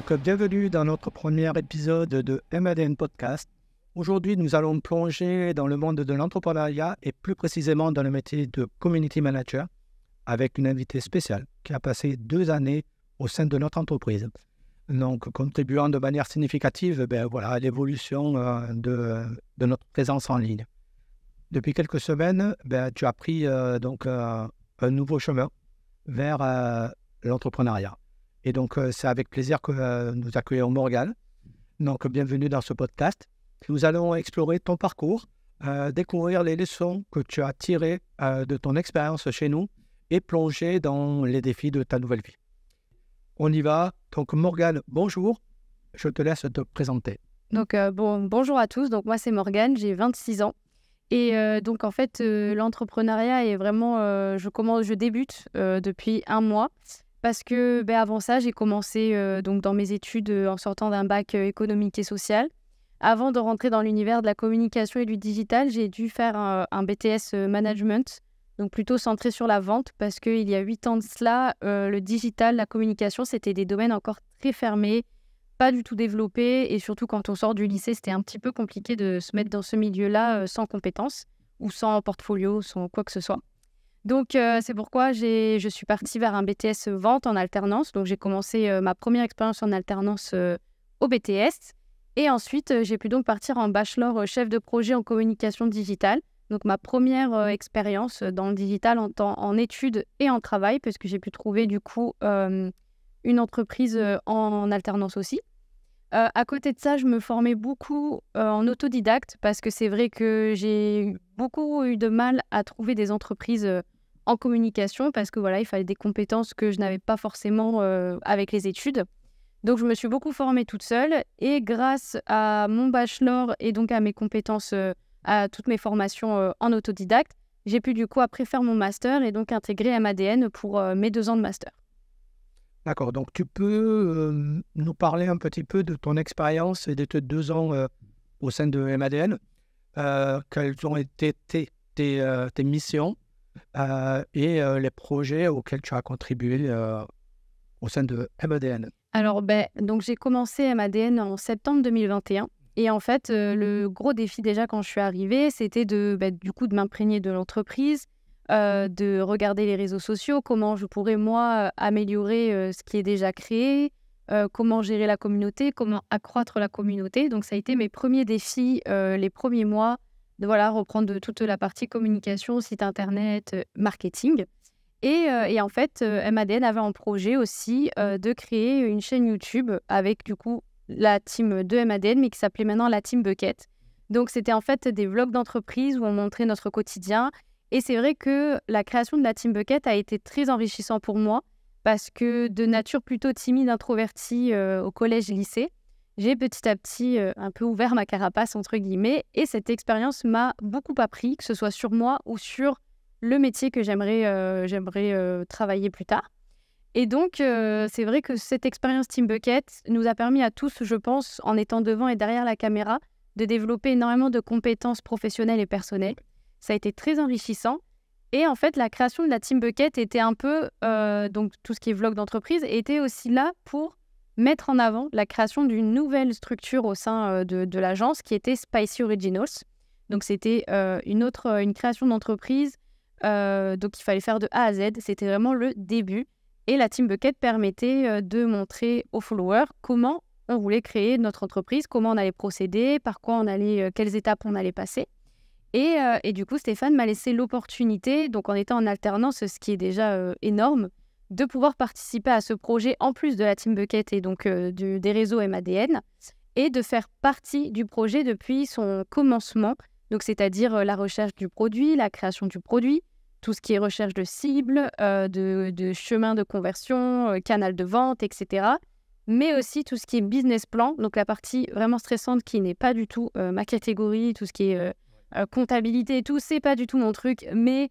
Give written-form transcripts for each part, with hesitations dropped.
Donc, bienvenue dans notre premier épisode de MADN Podcast. Aujourd'hui, nous allons plonger dans le monde de l'entrepreneuriat et plus précisément dans le métier de Community Manager avec une invitée spéciale qui a passé 2 années au sein de notre entreprise. Donc, contribuant de manière significative à l'évolution de notre présence en ligne. Depuis quelques semaines, tu as pris un nouveau chemin vers l'entrepreneuriat. Et donc, c'est avec plaisir que nous accueillons Morgane. Donc, bienvenue dans ce podcast. Nous allons explorer ton parcours, découvrir les leçons que tu as tirées de ton expérience chez nous et plonger dans les défis de ta nouvelle vie. On y va. Donc, Morgane, bonjour. Je te laisse te présenter. Donc, bonjour à tous. Donc, moi, c'est Morgane, j'ai 26 ans. Et donc, en fait, l'entrepreneuriat est vraiment... je débute depuis 1 mois. Parce que avant ça, j'ai commencé donc dans mes études en sortant d'un bac économique et social. Avant de rentrer dans l'univers de la communication et du digital, j'ai dû faire un BTS management, donc plutôt centré sur la vente, parce qu'il y a 8 ans de cela, le digital, la communication, c'était des domaines encore très fermés, pas du tout développés, et surtout quand on sort du lycée, c'était un petit peu compliqué de se mettre dans ce milieu-là sans compétences ou sans portfolio, sans quoi que ce soit. Donc, c'est pourquoi je suis partie vers un BTS vente en alternance. Donc, j'ai commencé ma première expérience en alternance au BTS. Et ensuite, j'ai pu donc partir en bachelor chef de projet en communication digitale. Donc, ma première expérience dans le digital en études et en travail, parce que j'ai pu trouver du coup une entreprise en alternance aussi. À côté de ça, je me formais beaucoup en autodidacte, parce que c'est vrai que j'ai beaucoup eu de mal à trouver des entreprises en communication, parce que voilà, il fallait des compétences que je n'avais pas forcément avec les études. Donc, je me suis beaucoup formée toute seule, et grâce à mon bachelor et donc à mes compétences, à toutes mes formations en autodidacte, j'ai pu du coup après faire mon master et donc intégrer MADN pour mes 2 ans de master. D'accord, donc tu peux nous parler un petit peu de ton expérience et de tes 2 ans au sein de MADN. Quelles ont été tes missions et les projets auxquels tu as contribué au sein de MADN? Alors, donc j'ai commencé MADN en septembre 2021. Et en fait, le gros défi déjà quand je suis arrivée, c'était de m'imprégner de l'entreprise, de regarder les réseaux sociaux, comment je pourrais, moi, améliorer ce qui est déjà créé, comment gérer la communauté, comment accroître la communauté. Donc, ça a été mes premiers défis les premiers mois, de reprendre de toute la partie communication, site internet, marketing. Et en fait, MADN avait un projet aussi de créer une chaîne YouTube avec du coup la team de MADN, mais qui s'appelait maintenant la team Bucket. Donc, c'était en fait des vlogs d'entreprise où on montrait notre quotidien. Et c'est vrai que la création de la team Bucket a été très enrichissant pour moi, parce que de nature plutôt timide, introvertie au collège-lycée, j'ai petit à petit un peu ouvert ma carapace, entre guillemets, et cette expérience m'a beaucoup appris, que ce soit sur moi ou sur le métier que j'aimerais travailler plus tard. Et donc, c'est vrai que cette expérience Team Bucket nous a permis à tous, je pense, en étant devant et derrière la caméra, de développer énormément de compétences professionnelles et personnelles. Ça a été très enrichissant. Et en fait, la création de la Team Bucket était un peu, donc tout ce qui est vlog d'entreprise, était aussi là pour mettre en avant la création d'une nouvelle structure au sein de l'agence qui était Spicy Originals. Donc, c'était une création d'entreprise. Donc, il fallait faire de A à Z. C'était vraiment le début. Et la Team Bucket permettait de montrer aux followers comment on voulait créer notre entreprise, comment on allait procéder, par quoi on allait, quelles étapes on allait passer. Et du coup, Stéphane m'a laissé l'opportunité, donc en étant en alternance, ce qui est déjà énorme, de pouvoir participer à ce projet en plus de la Team Bucket et donc des réseaux MADN, et de faire partie du projet depuis son commencement, donc c'est-à-dire la recherche du produit, la création du produit, tout ce qui est recherche de cibles, de chemin de conversion, canal de vente, etc. Mais aussi tout ce qui est business plan, donc la partie vraiment stressante qui n'est pas du tout ma catégorie, tout ce qui est comptabilité et tout, c'est pas du tout mon truc, mais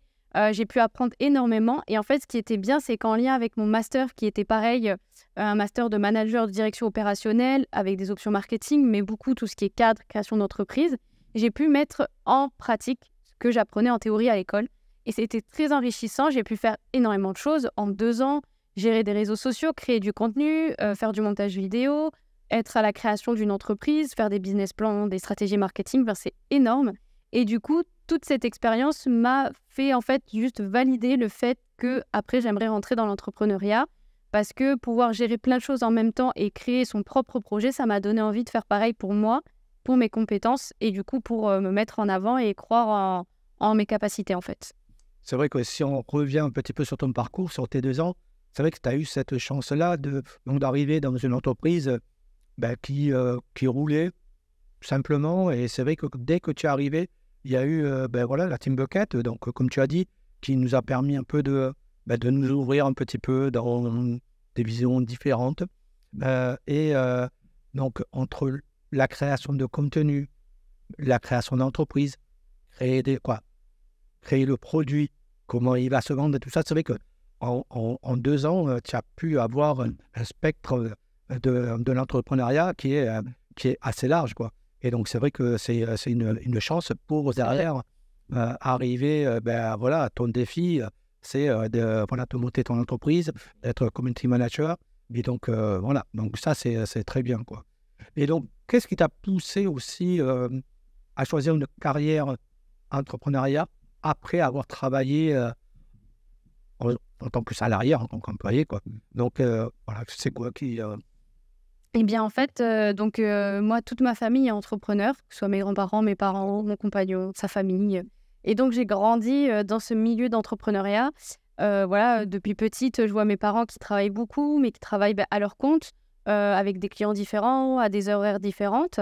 j'ai pu apprendre énormément. Et en fait, ce qui était bien, c'est qu'en lien avec mon master, qui était pareil, un master de manager de direction opérationnelle, avec des options marketing, mais beaucoup tout ce qui est cadre, création d'entreprise, j'ai pu mettre en pratique ce que j'apprenais en théorie à l'école. Et c'était très enrichissant. J'ai pu faire énormément de choses. En 2 ans, gérer des réseaux sociaux, créer du contenu, faire du montage vidéo, être à la création d'une entreprise, faire des business plans, des stratégies marketing, c'est énorme. Et du coup, toute cette expérience m'a fait en fait juste valider le fait que après j'aimerais rentrer dans l'entrepreneuriat parce que pouvoir gérer plein de choses en même temps et créer son propre projet, ça m'a donné envie de faire pareil pour moi, pour mes compétences et du coup pour me mettre en avant et croire en mes capacités en fait. C'est vrai que si on revient un petit peu sur ton parcours, sur tes 2 ans, c'est vrai que tu as eu cette chance-là donc d'arriver dans une entreprise qui roulait simplement. Et c'est vrai que dès que tu es arrivé, il y a eu la Team Bucket, donc comme tu as dit, qui nous a permis un peu de nous ouvrir un petit peu dans des visions différentes. Donc, entre la création de contenu, la création d'entreprise, créer le produit, comment il va se vendre et tout ça, c'est vrai qu'en 2 ans, tu as pu avoir un spectre de l'entrepreneuriat qui est assez large, quoi. Et donc, c'est vrai que c'est une chance pour derrière arriver, ton défi, c'est de monter ton entreprise, d'être community manager. Et donc, donc ça, c'est très bien, quoi. Et donc, qu'est-ce qui t'a poussé aussi à choisir une carrière entrepreneuriat après avoir travaillé en tant que salarié, en tant qu'employé, quoi. Donc, c'est quoi qui... Eh bien, en fait, moi, toute ma famille est entrepreneur, que ce soit mes grands-parents, mes parents, mon compagnon, sa famille. Et donc, j'ai grandi dans ce milieu d'entrepreneuriat. Depuis petite, je vois mes parents qui travaillent beaucoup, mais qui travaillent à leur compte, avec des clients différents, à des horaires différentes.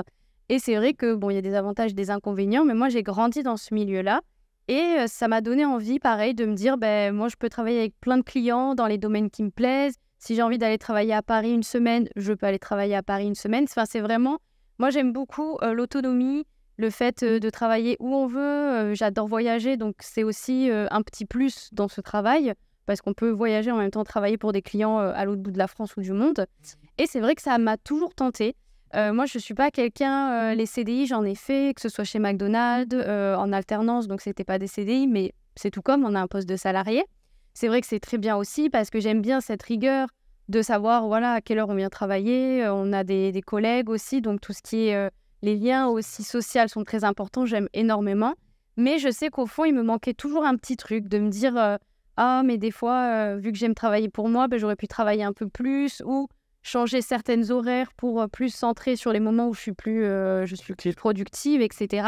Et c'est vrai que, il y a des avantages, des inconvénients, mais moi, j'ai grandi dans ce milieu-là. Et ça m'a donné envie, pareil, de me dire, moi, je peux travailler avec plein de clients dans les domaines qui me plaisent. Si j'ai envie d'aller travailler à Paris une semaine, je peux aller travailler à Paris une semaine. Enfin, c'est vraiment... Moi, j'aime beaucoup l'autonomie, le fait de travailler où on veut. J'adore voyager, donc c'est aussi un petit plus dans ce travail, parce qu'on peut voyager en même temps travailler pour des clients à l'autre bout de la France ou du monde. Et c'est vrai que ça m'a toujours tentée. Moi, je ne suis pas quelqu'un... les CDI, j'en ai fait, que ce soit chez McDonald's, en alternance, donc ce n'était pas des CDI, mais c'est tout comme on a un poste de salarié. C'est vrai que c'est très bien aussi parce que j'aime bien cette rigueur de savoir à quelle heure on vient travailler. On a des collègues aussi, donc tout ce qui est les liens aussi sociaux sont très importants. J'aime énormément. Mais je sais qu'au fond, il me manquait toujours un petit truc de me dire mais des fois, vu que j'aime travailler pour moi, j'aurais pu travailler un peu plus ou changer certaines horaires pour plus centrer sur les moments où je suis plus productive, etc.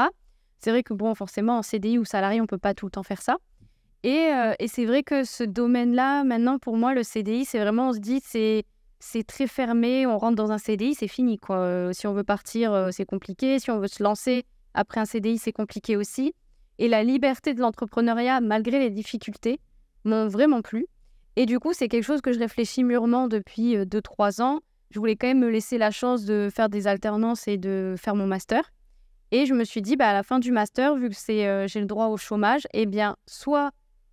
C'est vrai que forcément, en CDI ou salarié, on ne peut pas tout le temps faire ça. Et c'est vrai que ce domaine-là, maintenant, pour moi, le CDI, c'est vraiment, on se dit, c'est très fermé. On rentre dans un CDI, c'est fini, quoi. Si on veut partir, c'est compliqué. Si on veut se lancer après un CDI, c'est compliqué aussi. Et la liberté de l'entrepreneuriat, malgré les difficultés, m'ont vraiment plu. Et du coup, c'est quelque chose que je réfléchis mûrement depuis 2-3 ans. Je voulais quand même me laisser la chance de faire des alternances et de faire mon master. Et je me suis dit, à la fin du master, vu que j'ai le droit au chômage, eh bien, soit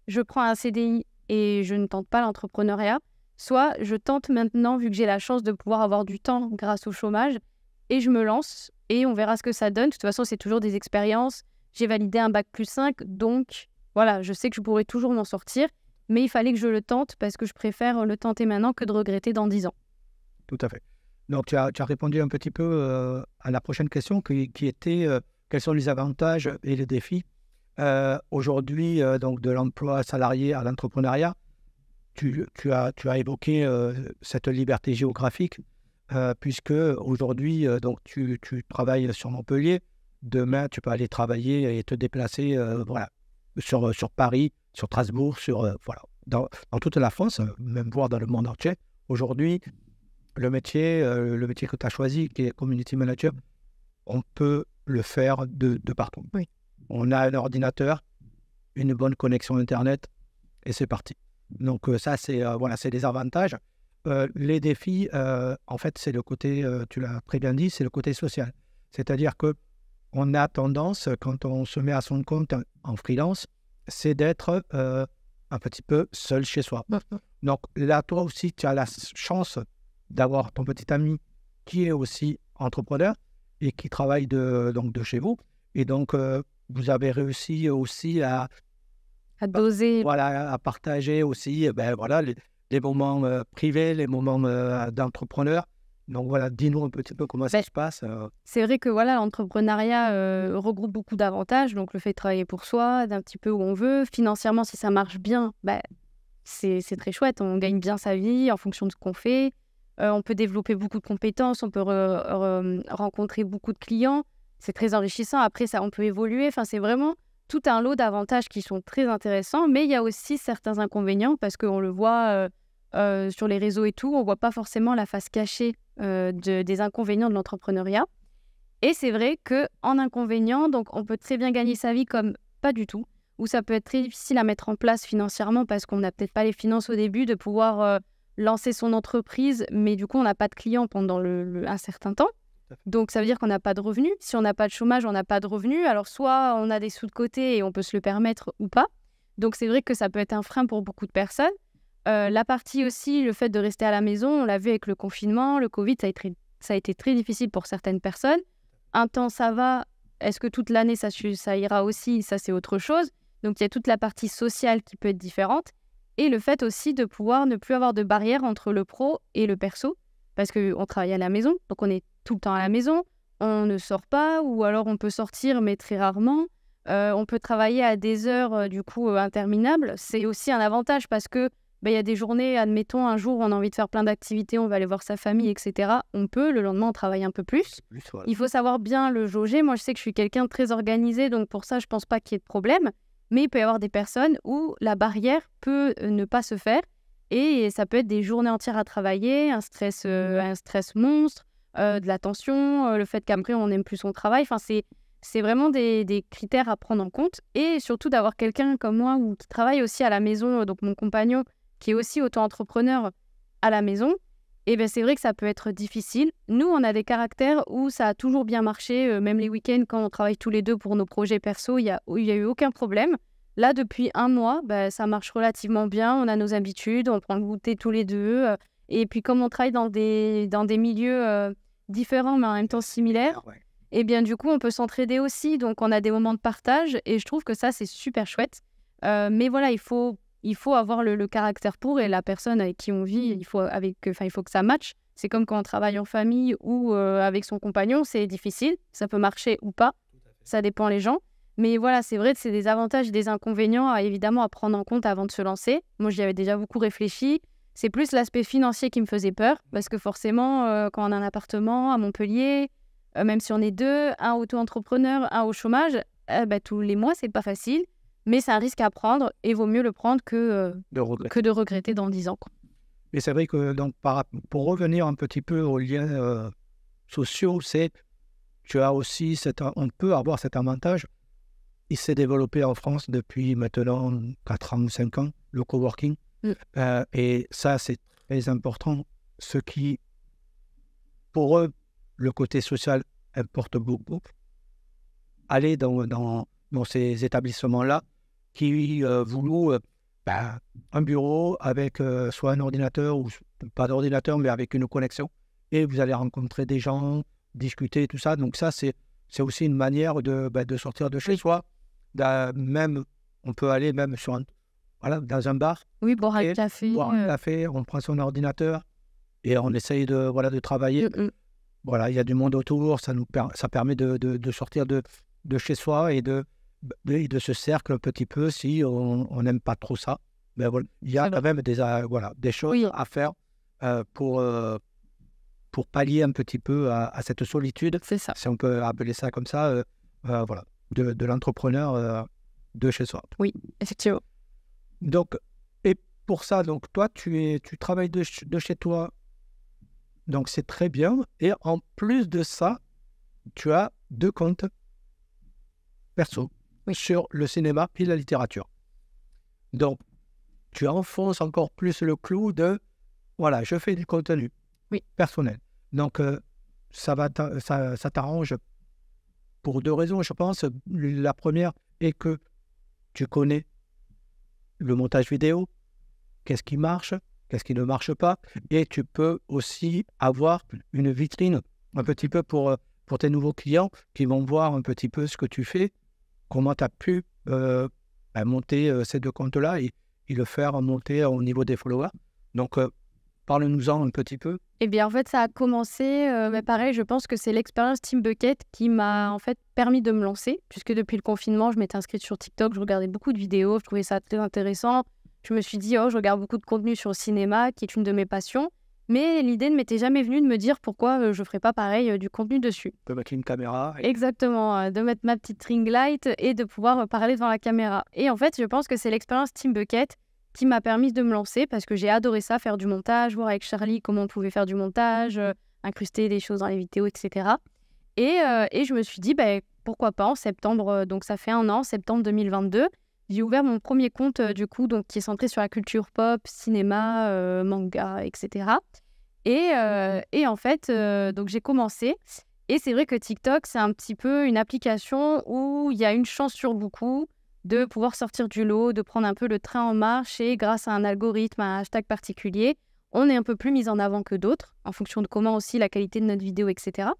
je prends un CDI et je ne tente pas l'entrepreneuriat, soit je tente maintenant, vu que j'ai la chance de pouvoir avoir du temps grâce au chômage, et je me lance et on verra ce que ça donne. De toute façon, c'est toujours des expériences. J'ai validé un bac+5, donc voilà, je sais que je pourrais toujours m'en sortir, mais il fallait que je le tente parce que je préfère le tenter maintenant que de regretter dans 10 ans. Tout à fait. Donc, tu as répondu un petit peu à la prochaine question qui était quels sont les avantages et les défis aujourd'hui donc de l'emploi salarié à l'entrepreneuriat. Tu as évoqué cette liberté géographique puisque aujourd'hui donc tu travailles sur Montpellier. Demain, tu peux aller travailler et te déplacer sur Paris, sur Strasbourg, dans toute la France, même voire dans le monde entier. Aujourd'hui, le métier que tu as choisi, qui est Community Manager, on peut le faire de partout. Oui. On a un ordinateur, une bonne connexion Internet, et c'est parti. Donc ça, c'est des avantages. Les défis, en fait, c'est le côté, tu l'as très bien dit, c'est le côté social. C'est-à-dire qu'on a tendance, quand on se met à son compte en freelance, c'est d'être un petit peu seul chez soi. Donc là, toi aussi, tu as la chance d'avoir ton petit ami qui est aussi entrepreneur et qui travaille de chez vous. Et donc, vous avez réussi aussi à doser. À partager aussi les moments privés, les moments d'entrepreneur. Donc voilà, dis-nous un petit peu comment ça se passe. C'est vrai que voilà, l'entrepreneuriat regroupe beaucoup d'avantages. Donc le fait de travailler pour soi, d'un petit peu où on veut. Financièrement, si ça marche bien, c'est très chouette. On gagne bien sa vie en fonction de ce qu'on fait. On peut développer beaucoup de compétences, on peut rencontrer beaucoup de clients. C'est très enrichissant. Après, ça, on peut évoluer. Enfin, c'est vraiment tout un lot d'avantages qui sont très intéressants. Mais il y a aussi certains inconvénients parce qu'on le voit sur les réseaux et tout. On ne voit pas forcément la face cachée des inconvénients de l'entrepreneuriat. Et c'est vrai qu'en inconvénient, donc on peut très bien gagner sa vie comme pas du tout. Ou ça peut être très difficile à mettre en place financièrement parce qu'on n'a peut-être pas les finances au début de pouvoir lancer son entreprise, mais du coup, on n'a pas de clients pendant un certain temps. Donc, ça veut dire qu'on n'a pas de revenus. Si on n'a pas de chômage, on n'a pas de revenus. Alors, soit on a des sous de côté et on peut se le permettre ou pas. Donc, c'est vrai que ça peut être un frein pour beaucoup de personnes. La partie aussi, le fait de rester à la maison, on l'a vu avec le confinement, le Covid, ça a été très difficile pour certaines personnes. Un temps, ça va. Est-ce que toute l'année, ça ira aussi? Ça, c'est autre chose. Donc, il y a toute la partie sociale qui peut être différente. Et le fait aussi de pouvoir ne plus avoir de barrière entre le pro et le perso. Parce qu'on travaille à la maison, donc on est tout le temps à la maison. On ne sort pas, ou alors on peut sortir, mais très rarement. On peut travailler à des heures, interminables. C'est aussi un avantage parce que il y a des journées, admettons, un jour, on a envie de faire plein d'activités, on va aller voir sa famille, etc. On peut, le lendemain, on travaille un peu plus. Voilà. Il faut savoir bien le jauger. Moi, je sais que je suis quelqu'un de très organisé, donc pour ça, je ne pense pas qu'il y ait de problème. Mais il peut y avoir des personnes où la barrière peut ne pas se faire. Et ça peut être des journées entières à travailler, un stress monstre, de la tension, le fait qu'après, on n'aime plus son travail. Enfin, c'est vraiment des critères à prendre en compte. Et surtout d'avoir quelqu'un comme moi qui travaille aussi à la maison, donc mon compagnon, qui est aussi auto-entrepreneur à la maison, et c'est vrai que ça peut être difficile. Nous, on a des caractères où ça a toujours bien marché, même les week-ends, quand on travaille tous les deux pour nos projets perso, il y a eu aucun problème. Là, depuis un mois, ça marche relativement bien. On a nos habitudes, on prend le goûter tous les deux. Et puis, comme on travaille dans des milieux différents, mais en même temps similaires, et bien du coup, on peut s'entraider aussi. Donc, on a des moments de partage et je trouve que ça, c'est super chouette. Mais voilà, il faut avoir le caractère pour, et la personne avec qui on vit, il faut que ça matche. C'est comme quand on travaille en famille ou avec son compagnon, c'est difficile. Ça peut marcher ou pas. Ça dépend les gens. Mais voilà, c'est vrai que c'est des avantages et des inconvénients évidemment à prendre en compte avant de se lancer. Moi, j'y avais déjà beaucoup réfléchi. C'est plus l'aspect financier qui me faisait peur parce que forcément, quand on a un appartement à Montpellier, même si on est deux, un auto-entrepreneur, un au chômage, tous les mois, c'est pas facile. Mais c'est un risque à prendre et vaut mieux le prendre que de regretter dans 10 ans. Quoi. Mais c'est vrai que donc, pour revenir un petit peu aux liens sociaux, on peut avoir cet avantage. Il s'est développé en France depuis maintenant 4 ans ou 5 ans, le coworking. Et ça, c'est très important. Ce qui, pour eux, le côté social importe beaucoup. Aller dans ces établissements-là qui vous louent un bureau avec soit un ordinateur ou pas d'ordinateur, mais avec une connexion. Et vous allez rencontrer des gens, discuter, tout ça. Donc ça, c'est aussi une manière de sortir de chez soi. Même, on peut aller même dans un bar. Oui, boire un café. On prend son ordinateur et on essaye de travailler. Voilà, il y a du monde autour, ça permet de sortir de chez soi et de ce cercle un petit peu si on n'aime pas trop ça. Mais voilà, il y a quand même des choses à faire pour pallier un petit peu à cette solitude. C'est ça. Si on peut appeler ça comme ça, voilà. De l'entrepreneur de chez soi. Oui, effectivement. Donc, et pour ça, donc toi, tu travailles de chez toi, donc c'est très bien. Et en plus de ça, tu as 2 comptes perso sur le cinéma et la littérature. Donc, tu enfonces encore plus le clou voilà, je fais du contenu personnel. Donc, ça t'arrange pour 2 raisons, je pense. La première est que tu connais le montage vidéo, qu'est-ce qui marche, qu'est-ce qui ne marche pas, et tu peux aussi avoir une vitrine un petit peu pour tes nouveaux clients qui vont voir un petit peu ce que tu fais, comment tu as pu monter ces 2 comptes-là et le faire monter au niveau des followers. Donc, parle-nous-en un petit peu. Eh bien, en fait, ça a commencé, pareil, je pense que c'est l'expérience Team Bucket qui m'a en fait permis de me lancer, puisque depuis le confinement, je m'étais inscrite sur TikTok, je regardais beaucoup de vidéos, je trouvais ça très intéressant. Je me suis dit, oh, je regarde beaucoup de contenu sur le cinéma, qui est une de mes passions, mais l'idée ne m'était jamais venue de me dire pourquoi je ne ferais pas pareil du contenu dessus. Tu peux mettre une caméra. Exactement, de mettre ma petite ring light et de pouvoir parler devant la caméra. Et en fait, je pense que c'est l'expérience Team Bucket qui m'a permis de me lancer parce que j'ai adoré ça, faire du montage, voir avec Charlie comment on pouvait faire du montage, incruster des choses dans les vidéos, etc. Et je me suis dit, pourquoi pas en septembre, donc ça fait 1 an, septembre 2022, j'ai ouvert mon premier compte du coup, donc, qui est centré sur la culture pop, cinéma, manga, etc. Et en fait, donc j'ai commencé. Et c'est vrai que TikTok, c'est un petit peu une application où il y a une chance sur beaucoup de pouvoir sortir du lot, de prendre un peu le train en marche et grâce à un algorithme, un hashtag particulier, on est un peu plus mis en avant que d'autres, en fonction de comment aussi la qualité de notre vidéo, etc.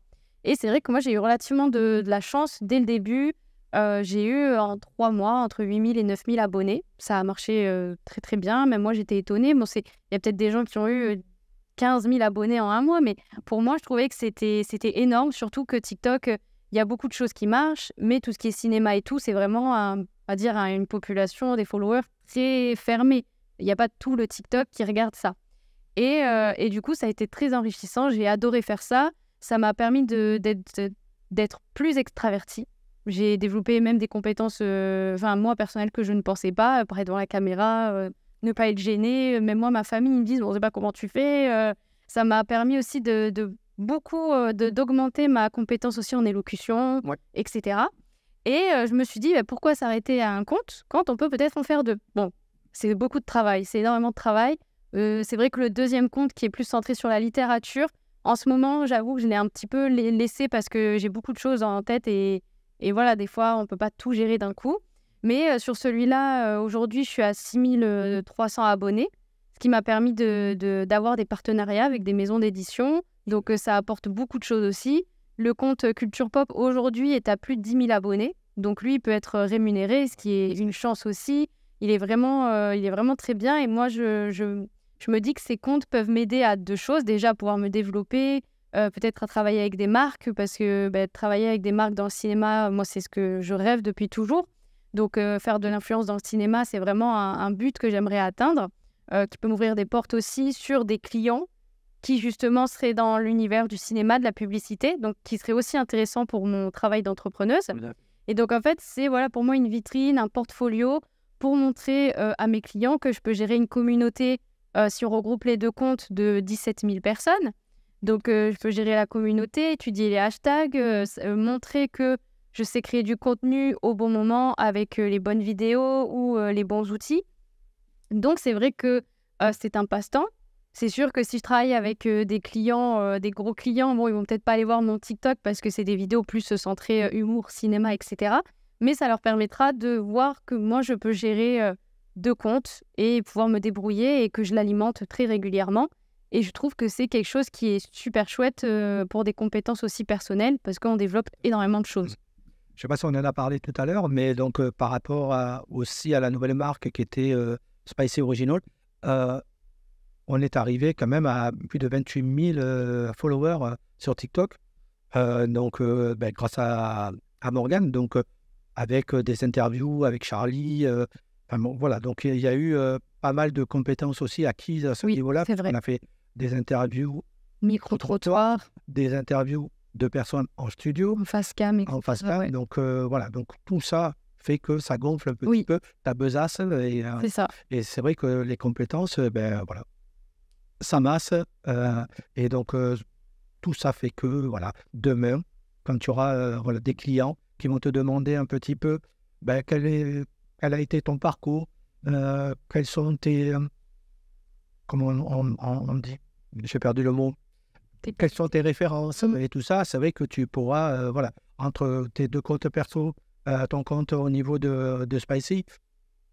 Et c'est vrai que moi, j'ai eu relativement de la chance dès le début. J'ai eu en 3 mois entre 8 000 et 9 000 abonnés. Ça a marché très très bien. Même moi, j'étais étonnée. Bon, il y a peut-être des gens qui ont eu 15 000 abonnés en 1 mois, mais pour moi, je trouvais que c'était énorme, surtout que TikTok, il y a beaucoup de choses qui marchent, mais tout ce qui est cinéma et tout, c'est vraiment une population, des followers très fermés. Il n'y a pas tout le TikTok qui regarde ça. Et du coup, ça a été très enrichissant. J'ai adoré faire ça. Ça m'a permis d'être plus extravertie. J'ai développé même des compétences, moi, personnelles, que je ne pensais pas. Parler devant la caméra, ne pas être gênée. Même moi, ma famille, ils me disent, bon, on ne sait pas comment tu fais. Ça m'a permis aussi d'augmenter ma compétence aussi en élocution, Ouais. etc. Et je me suis dit, pourquoi s'arrêter à un compte quand on peut peut-être en faire 2? Bon, c'est beaucoup de travail, c'est énormément de travail. C'est vrai que le deuxième compte, qui est plus centré sur la littérature, en ce moment, j'avoue que je l'ai un petit peu laissé parce que j'ai beaucoup de choses en tête et voilà, des fois, on ne peut pas tout gérer d'un coup. Mais sur celui-là, aujourd'hui, je suis à 6 300 abonnés, ce qui m'a permis d'avoir des partenariats avec des maisons d'édition. Donc, ça apporte beaucoup de choses aussi. Le compte Culture Pop, aujourd'hui, est à plus de 10 000 abonnés. Donc, lui, il peut être rémunéré, ce qui est une chance aussi. Il est vraiment très bien. Et moi, je me dis que ces comptes peuvent m'aider à 2 choses. Déjà, à pouvoir me développer, peut-être à travailler avec des marques, parce que travailler avec des marques dans le cinéma, moi, c'est ce que je rêve depuis toujours. Donc, faire de l'influence dans le cinéma, c'est vraiment un but que j'aimerais atteindre, qui peut m'ouvrir des portes aussi sur des clients qui, justement, seraient dans l'univers du cinéma, de la publicité, donc qui serait aussi intéressant pour mon travail d'entrepreneuse. Et donc, en fait, c'est pour moi une vitrine, un portfolio pour montrer à mes clients que je peux gérer une communauté, si on regroupe les 2 comptes, de 17 000 personnes. Donc, je peux gérer la communauté, étudier les hashtags, montrer que je sais créer du contenu au bon moment avec les bonnes vidéos ou les bons outils. Donc, c'est vrai que c'est un passe-temps. C'est sûr que si je travaille avec des clients, des gros clients, bon, ils vont peut-être pas aller voir mon TikTok parce que c'est des vidéos plus centrées humour, cinéma, etc. Mais ça leur permettra de voir que moi, je peux gérer 2 comptes et pouvoir me débrouiller et que je l'alimente très régulièrement. Et je trouve que c'est quelque chose qui est super chouette pour des compétences aussi personnelles parce qu'on développe énormément de choses. Je ne sais pas si on en a parlé tout à l'heure, mais donc par rapport aussi à la nouvelle marque qui était Spicy Original, on est arrivé quand même à plus de 28 000 followers sur TikTok. Grâce à Morgane, donc avec des interviews avec Charlie. Voilà, donc il y a eu pas mal de compétences aussi acquises à ce niveau-là. C'est vrai. On a fait des interviews Micro-trottoir, des interviews de personnes en studio, en face cam, etc. en face cam. Ouais. Donc voilà, donc tout ça fait que ça gonfle un petit peu ta besace. C'est ça. Et c'est vrai que les compétences, voilà, ça masse. Et donc tout ça fait que voilà, demain, quand tu auras des clients qui vont te demander un petit peu quel a été ton parcours, quels sont tes... comment on dit? J'ai perdu le mot. Quelles sont tes références et tout ça, c'est vrai que tu pourras, entre tes 2 comptes perso, ton compte au niveau de Spicy,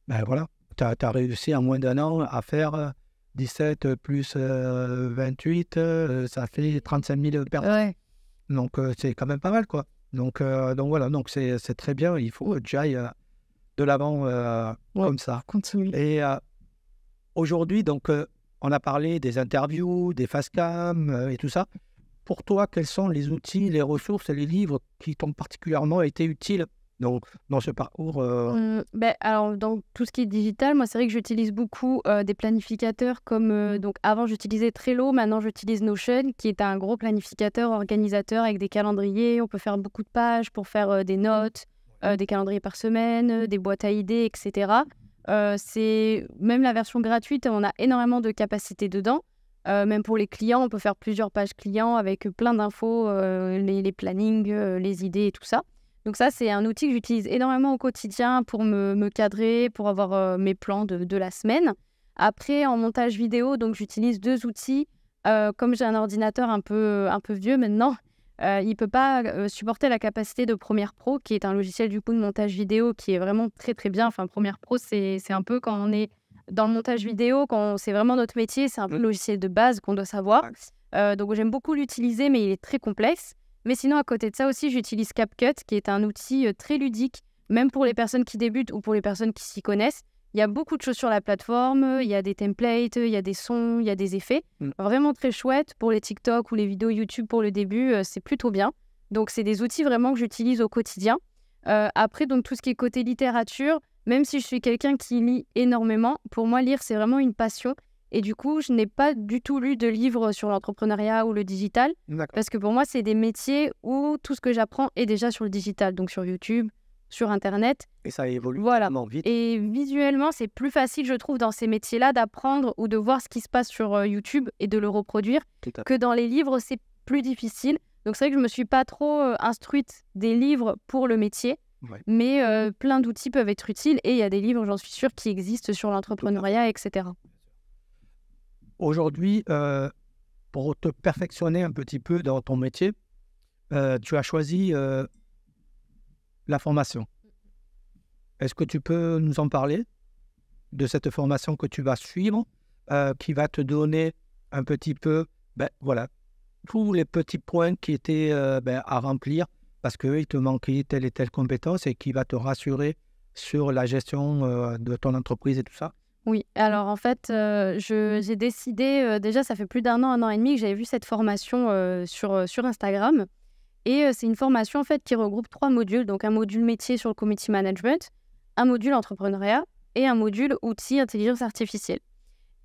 tu as réussi en moins d'1 an à faire 17 plus 28, ça fait 35 000 personnes. Ouais. Donc, c'est quand même pas mal, quoi. Donc voilà, donc c'est très bien, il faut que tu ailles de l'avant comme ça. Continue. Et aujourd'hui, donc, on a parlé des interviews, des facecam et tout ça. Pour toi, quels sont les outils, les ressources et les livres qui t'ont particulièrement été utiles dans ce parcours Alors, dans tout ce qui est digital, moi, c'est vrai que j'utilise beaucoup des planificateurs comme... donc, avant, j'utilisais Trello. Maintenant, j'utilise Notion, qui est un gros planificateur organisateur avec des calendriers. On peut faire beaucoup de pages pour faire des notes, des calendriers par semaine, des boîtes à idées, etc. C'est même la version gratuite, on a énormément de capacités dedans. Même pour les clients, on peut faire plusieurs pages clients avec plein d'infos, les plannings, les idées et tout ça. Donc ça, c'est un outil que j'utilise énormément au quotidien pour me cadrer, pour avoir mes plans de la semaine. Après, en montage vidéo, donc j'utilise 2 outils. Comme j'ai un ordinateur un peu vieux maintenant, il ne peut pas supporter la capacité de Premiere Pro, qui est un logiciel du coup de montage vidéo qui est vraiment très très bien. Enfin, Premiere Pro, c'est un peu quand on est dans le montage vidéo, quand c'est vraiment notre métier, c'est un peu le logiciel de base qu'on doit savoir. Donc j'aime beaucoup l'utiliser, mais il est très complexe. Mais sinon, à côté de ça aussi, j'utilise CapCut, qui est un outil très ludique, même pour les personnes qui débutent ou pour les personnes qui s'y connaissent. Il y a beaucoup de choses sur la plateforme, il y a des templates, il y a des sons, il y a des effets. Vraiment très chouette pour les TikTok ou les vidéos YouTube pour le début, c'est plutôt bien. Donc, c'est des outils vraiment que j'utilise au quotidien. Après, donc, tout ce qui est côté littérature, même si je suis quelqu'un qui lit énormément, pour moi, lire, c'est vraiment une passion. Et du coup, je n'ai pas du tout lu de livres sur l'entrepreneuriat ou le digital. Parce que pour moi, c'est des métiers où tout ce que j'apprends est déjà sur le digital, donc sur YouTube, sur Internet. Et ça évolue vraiment vite. Et visuellement, c'est plus facile, je trouve, dans ces métiers-là, d'apprendre ou de voir ce qui se passe sur YouTube et de le reproduire, que dans les livres, c'est plus difficile. Donc c'est vrai que je ne me suis pas trop instruite des livres pour le métier, mais plein d'outils peuvent être utiles. Et il y a des livres, j'en suis sûre, qui existent sur l'entrepreneuriat, etc. Aujourd'hui, pour te perfectionner un petit peu dans ton métier, tu as choisi la formation. Est-ce que tu peux nous en parler de cette formation que tu vas suivre, qui va te donner un petit peu, tous les petits points qui étaient à remplir parce qu'il te manquait telle et telle compétence et qui va te rassurer sur la gestion de ton entreprise et tout ça? Oui, alors en fait, j'ai décidé, déjà ça fait plus d'1 an et demi que j'avais vu cette formation sur Instagram. Et c'est une formation en fait qui regroupe 3 modules, donc un module métier sur le community management, un module entrepreneuriat et un module outils intelligence artificielle.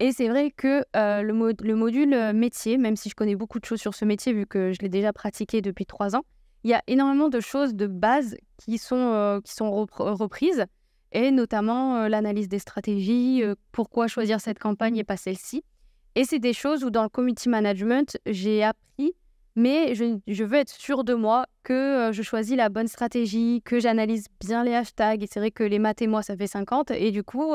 Et c'est vrai que le module métier, même si je connais beaucoup de choses sur ce métier vu que je l'ai déjà pratiqué depuis 3 ans, il y a énormément de choses de base qui sont reprises, et notamment l'analyse des stratégies, pourquoi choisir cette campagne et pas celle-ci. Et c'est des choses où dans le community management, j'ai appris, mais je veux être sûre de moi, que je choisis la bonne stratégie, que j'analyse bien les hashtags. Et c'est vrai que les maths et moi, ça fait 50. Et du coup,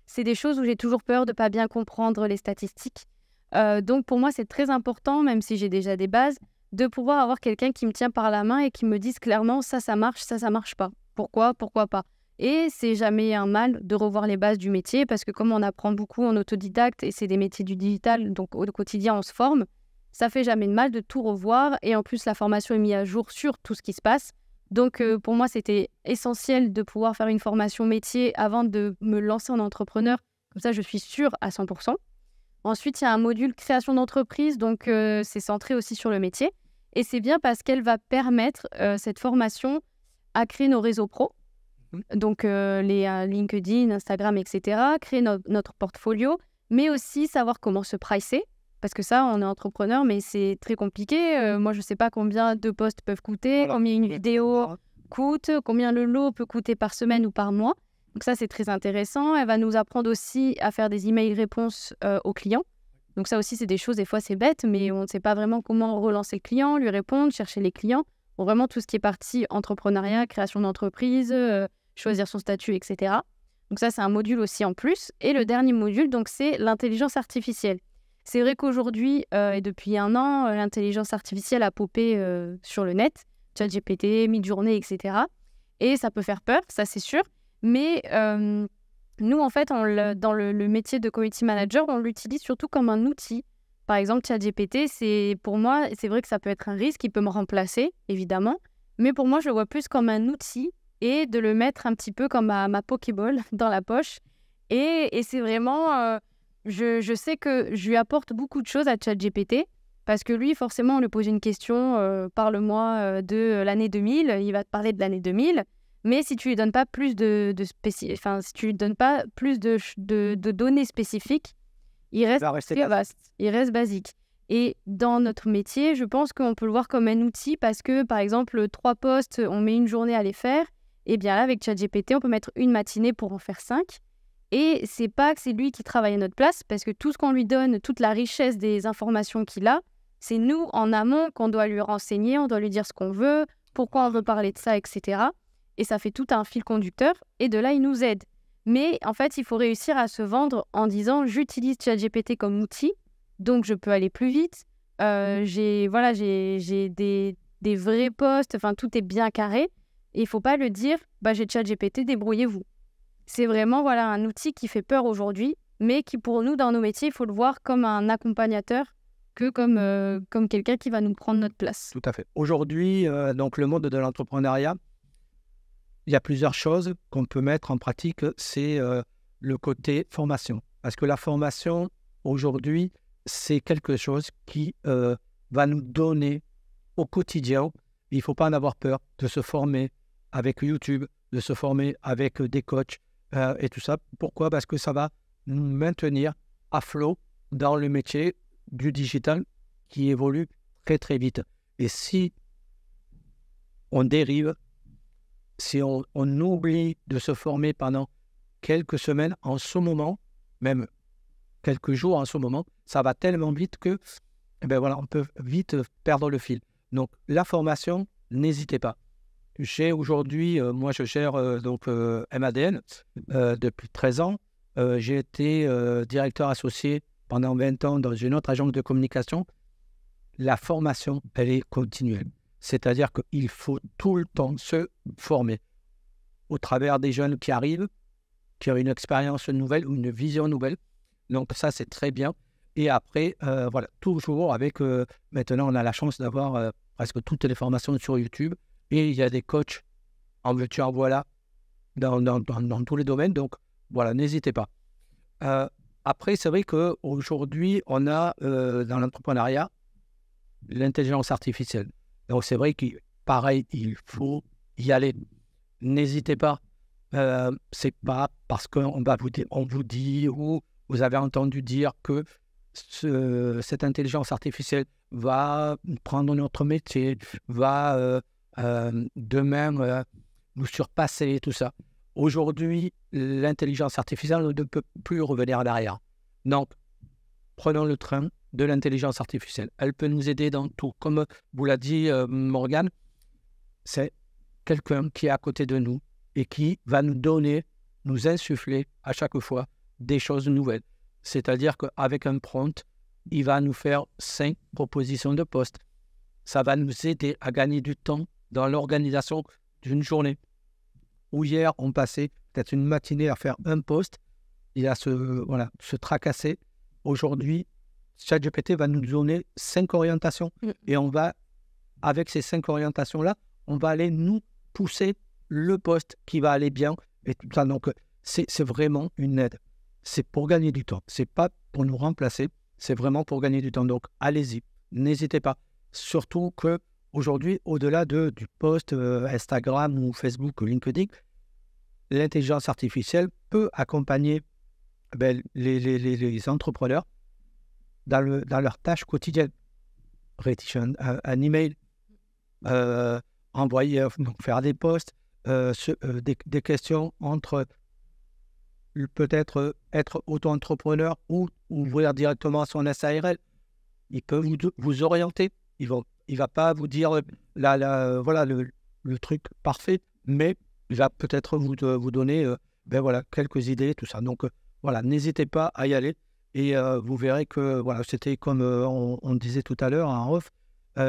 c'est des choses où j'ai toujours peur de ne pas bien comprendre les statistiques. Donc pour moi, c'est très important, même si j'ai déjà des bases, de pouvoir avoir quelqu'un qui me tient par la main et qui me dise clairement ça marche, ça marche pas. Pourquoi pas. Et c'est jamais un mal de revoir les bases du métier, parce que comme on apprend beaucoup en autodidacte et c'est des métiers du digital, donc au quotidien on se forme, ça fait jamais de mal de tout revoir. Et en plus la formation est mise à jour sur tout ce qui se passe. Donc pour moi c'était essentiel de pouvoir faire une formation métier avant de me lancer en entrepreneur, comme ça je suis sûre à 100%. Ensuite il y a un module création d'entreprise, donc c'est centré aussi sur le métier. Et c'est bien parce qu'elle va permettre, cette formation, à créer nos réseaux pro. Donc les LinkedIn, Instagram, etc. Créer notre portfolio, mais aussi savoir comment se pricer. Parce que ça, on est entrepreneur, mais c'est très compliqué. Moi, je ne sais pas combien 2 posts peuvent coûter, combien une vidéo coûte, combien le lot peut coûter par semaine ou par mois. Donc ça, c'est très intéressant. Elle va nous apprendre aussi à faire des emails réponses aux clients. Donc ça aussi, c'est des choses, des fois, c'est bête, mais on ne sait pas vraiment comment relancer le client, lui répondre, chercher les clients. Bon, vraiment, tout ce qui est partie entrepreneuriat, création d'entreprise, choisir son statut, etc. Donc ça, c'est un module aussi en plus. Et le dernier module, donc, c'est l'intelligence artificielle. C'est vrai qu'aujourd'hui, et depuis 1 an, l'intelligence artificielle a popé sur le net, ChatGPT, Midjourney, etc. Et ça peut faire peur, ça c'est sûr. Mais nous, en fait, dans le métier de community manager, on l'utilise surtout comme un outil. Par exemple, ChatGPT, pour moi, c'est vrai que ça peut être un risque, il peut me remplacer, évidemment. Mais pour moi, je le vois plus comme un outil et de le mettre un petit peu comme ma Pokéball dans la poche. Et c'est vraiment... je sais que je lui apporte beaucoup de choses à ChatGPT parce que lui, forcément, on lui pose une question, parle-moi de l'année 2000, il va te parler de l'année 2000. Mais si tu lui donnes pas plus si tu lui donnes pas plus de données spécifiques, il reste, il reste basique. Et dans notre métier, je pense qu'on peut le voir comme un outil parce que, par exemple, 3 posts, on met une journée à les faire. Et bien là, avec ChatGPT, on peut mettre une matinée pour en faire 5. Et c'est pas que c'est lui qui travaille à notre place parce que tout ce qu'on lui donne, toute la richesse des informations qu'il a, c'est nous, en amont, qu'on doit lui renseigner, on doit lui dire ce qu'on veut, pourquoi on veut parler de ça, etc. Et ça fait tout un fil conducteur. Et de là, il nous aide. Mais en fait, il faut réussir à se vendre en disant « j'utilise ChatGPT comme outil, donc je peux aller plus vite. J'ai des vrais posts, enfin tout est bien carré. » Et il ne faut pas le dire « j'ai ChatGPT, débrouillez-vous ». C'est vraiment un outil qui fait peur aujourd'hui, mais qui pour nous, dans nos métiers, il faut le voir comme un accompagnateur que comme quelqu'un qui va nous prendre notre place. Tout à fait. Aujourd'hui, donc le monde de l'entrepreneuriat, il y a plusieurs choses qu'on peut mettre en pratique. C'est le côté formation. Parce que la formation, aujourd'hui, c'est quelque chose qui va nous donner au quotidien. Il ne faut pas en avoir peur de se former avec YouTube, de se former avec des coachs et tout ça. Pourquoi ? Parce que ça va nous maintenir à flot dans le métier du digital qui évolue très très vite. Et si on dérive, si on oublie de se former pendant quelques semaines, en ce moment, même quelques jours en ce moment, ça va tellement vite que on peut vite perdre le fil. Donc la formation, n'hésitez pas. J'ai aujourd'hui, moi je gère MADN depuis 13 ans. J'ai été directeur associé pendant 20 ans dans une autre agence de communication. La formation, elle est continuelle. C'est-à-dire qu'il faut tout le temps se former au travers des jeunes qui arrivent, qui ont une expérience nouvelle ou une vision nouvelle. Donc ça, c'est très bien. Et après, toujours avec... maintenant, on a la chance d'avoir presque toutes les formations sur YouTube. Et il y a des coachs en veux-tu, en voilà, dans tous les domaines. Donc voilà, n'hésitez pas. Après, c'est vrai qu'aujourd'hui, on a dans l'entrepreneuriat l'intelligence artificielle. Donc c'est vrai qu'il faut y aller. N'hésitez pas. C'est pas parce qu'on vous dit ou vous avez entendu dire que cette intelligence artificielle va prendre notre métier, va demain nous surpasser, tout ça. Aujourd'hui, l'intelligence artificielle ne peut plus revenir en arrière. Donc, prenons le train de l'intelligence artificielle. Elle peut nous aider dans tout. Comme vous l'a dit Morgane, c'est quelqu'un qui est à côté de nous et qui va nous insuffler à chaque fois des choses nouvelles. C'est-à-dire qu'avec un prompt, il va nous faire 5 propositions de poste. Ça va nous aider à gagner du temps dans l'organisation d'une journée. Où hier, on passait peut-être une matinée à faire un poste, il a se tracasser. Aujourd'hui, ChatGPT va nous donner 5 orientations. Et on va, avec ces 5 orientations-là, on va aller nous pousser le poste qui va aller bien. Et tout ça. Donc, c'est vraiment une aide. C'est pour gagner du temps. Ce n'est pas pour nous remplacer. C'est vraiment pour gagner du temps. Donc, allez-y. N'hésitez pas. Surtout qu'aujourd'hui, au-delà du post Instagram ou Facebook ou LinkedIn, l'intelligence artificielle peut accompagner les entrepreneurs dans leurs tâches quotidiennes. Rédiger un email, envoyer, faire des posts, des questions entre peut-être être auto-entrepreneur ou ouvrir directement son SARL. Il peut vous orienter. Il va pas vous dire le truc parfait, mais il va peut-être vous donner quelques idées, tout ça. Donc n'hésitez pas à y aller et vous verrez que c'était comme on disait tout à l'heure en off,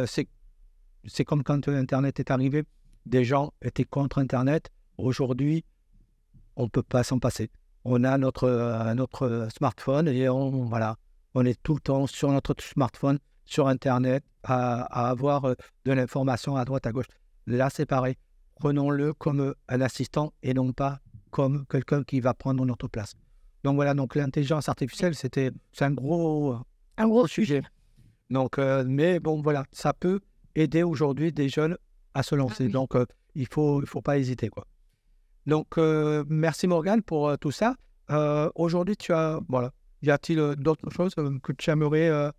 c'est comme quand Internet est arrivé, des gens étaient contre Internet. Aujourd'hui, on ne peut pas s'en passer. On a notre smartphone et on est tout le temps sur notre smartphone, sur Internet, à avoir de l'information à droite, à gauche. Là, c'est pareil. Prenons-le comme un assistant et non pas comme quelqu'un qui va prendre notre place. Donc voilà, donc l'intelligence artificielle, c'est un gros sujet. Donc, mais bon, voilà, ça peut aider aujourd'hui des jeunes à se lancer. Oui. Donc, il faut pas hésiter, quoi. Donc, merci Morgane pour tout ça. Aujourd'hui, voilà, y a-t-il d'autres choses que tu aimerais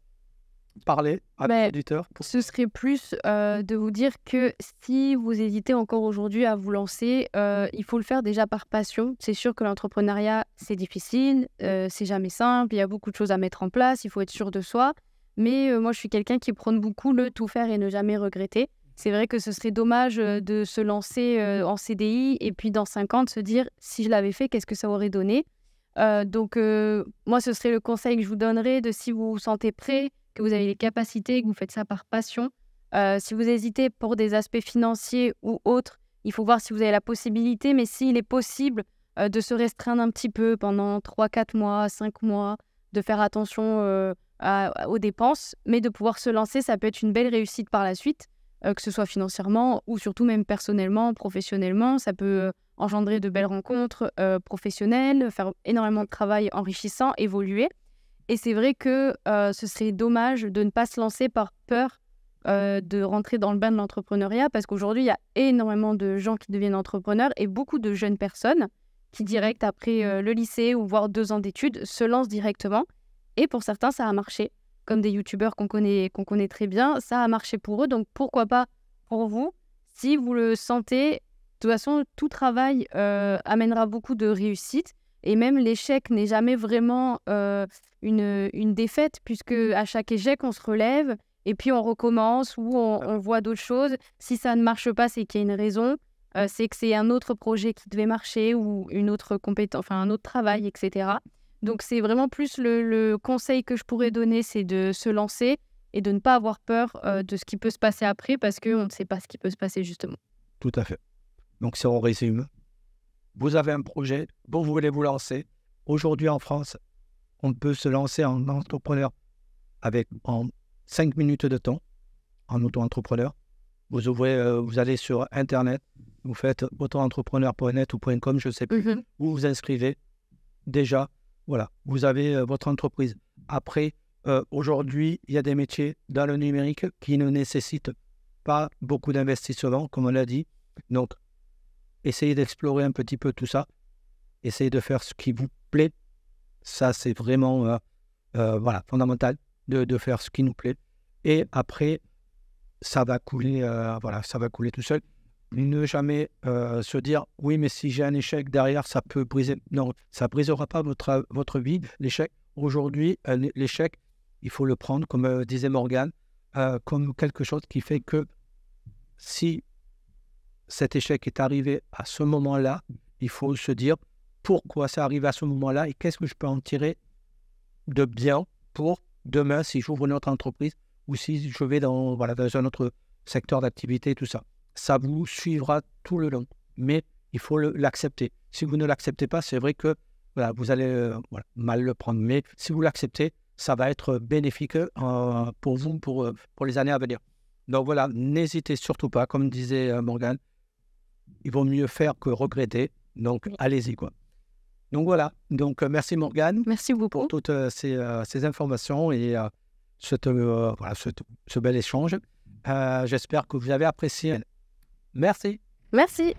parler à nos Mais auditeurs ce serait plus de vous dire que si vous hésitez encore aujourd'hui à vous lancer, il faut le faire déjà par passion. C'est sûr que l'entrepreneuriat, c'est difficile, c'est jamais simple, il y a beaucoup de choses à mettre en place, il faut être sûr de soi. Mais moi, je suis quelqu'un qui prône beaucoup le tout faire et ne jamais regretter. C'est vrai que ce serait dommage de se lancer en CDI et puis dans 5 ans de se dire si je l'avais fait, qu'est-ce que ça aurait donné. Donc, moi, ce serait le conseil que je vous donnerais de si vous vous sentez prêt, que vous avez les capacités, que vous faites ça par passion. Si vous hésitez pour des aspects financiers ou autres, il faut voir si vous avez la possibilité, mais s'il est possible de se restreindre un petit peu pendant 3, 4 mois, 5 mois, de faire attention aux dépenses, mais de pouvoir se lancer, ça peut être une belle réussite par la suite, que ce soit financièrement ou surtout même personnellement, professionnellement. Ça peut engendrer de belles rencontres professionnelles, faire énormément de travail enrichissant, évoluer. Et c'est vrai que ce serait dommage de ne pas se lancer par peur de rentrer dans le bain de l'entrepreneuriat, parce qu'aujourd'hui, il y a énormément de gens qui deviennent entrepreneurs et beaucoup de jeunes personnes qui, direct après le lycée ou voire 2 ans d'études, se lancent directement. Et pour certains, ça a marché. Comme des youtubeurs qu'on connaît très bien, ça a marché pour eux. Donc pourquoi pas pour vous, si vous le sentez. De toute façon, tout travail amènera beaucoup de réussite. Et même l'échec n'est jamais vraiment une défaite, puisque à chaque échec, on se relève et puis on recommence ou on voit d'autres choses. Si ça ne marche pas, c'est qu'il y a une raison. C'est que c'est un autre projet qui devait marcher ou une autre compétence, enfin un autre travail, etc. Donc c'est vraiment plus le conseil que je pourrais donner, c'est de se lancer et de ne pas avoir peur de ce qui peut se passer après, parce qu'on ne sait pas ce qui peut se passer justement. Tout à fait. Donc, si on résume, vous avez un projet dont vous voulez vous lancer. Aujourd'hui, en France, on peut se lancer en entrepreneur en 5 minutes de temps, en auto-entrepreneur. Vous allez sur Internet, vous faites auto-entrepreneur.net ou .com, je ne sais plus, vous vous inscrivez. Déjà, voilà, vous avez votre entreprise. Après, aujourd'hui, il y a des métiers dans le numérique qui ne nécessitent pas beaucoup d'investissement, comme on l'a dit. Donc, essayez d'explorer un petit peu tout ça. Essayez de faire ce qui vous plaît. Ça, c'est vraiment voilà, fondamental de faire ce qui nous plaît. Et après, ça va couler, voilà, ça va couler tout seul. Ne jamais se dire « Oui, mais si j'ai un échec derrière, ça peut briser. » Non, ça ne brisera pas votre vie, l'échec. Aujourd'hui, l'échec, il faut le prendre, comme disait Morgane, comme quelque chose qui fait que si cet échec est arrivé à ce moment-là, il faut se dire pourquoi c'est arrivé à ce moment-là et qu'est-ce que je peux en tirer de bien pour demain si j'ouvre une autre entreprise ou si je vais dans un autre secteur d'activité, tout ça. Ça vous suivra tout le long, mais il faut l'accepter. Si vous ne l'acceptez pas, c'est vrai que voilà, vous allez mal le prendre. Mais si vous l'acceptez, ça va être bénéfique pour vous, pour les années à venir. Donc voilà, n'hésitez surtout pas, comme disait Morgane, il vaut mieux faire que regretter. Donc allez-y, quoi. Donc voilà, donc merci Morgane. Merci beaucoup. Pour toutes ces informations et ce bel échange. J'espère que vous avez apprécié. Merci. Merci.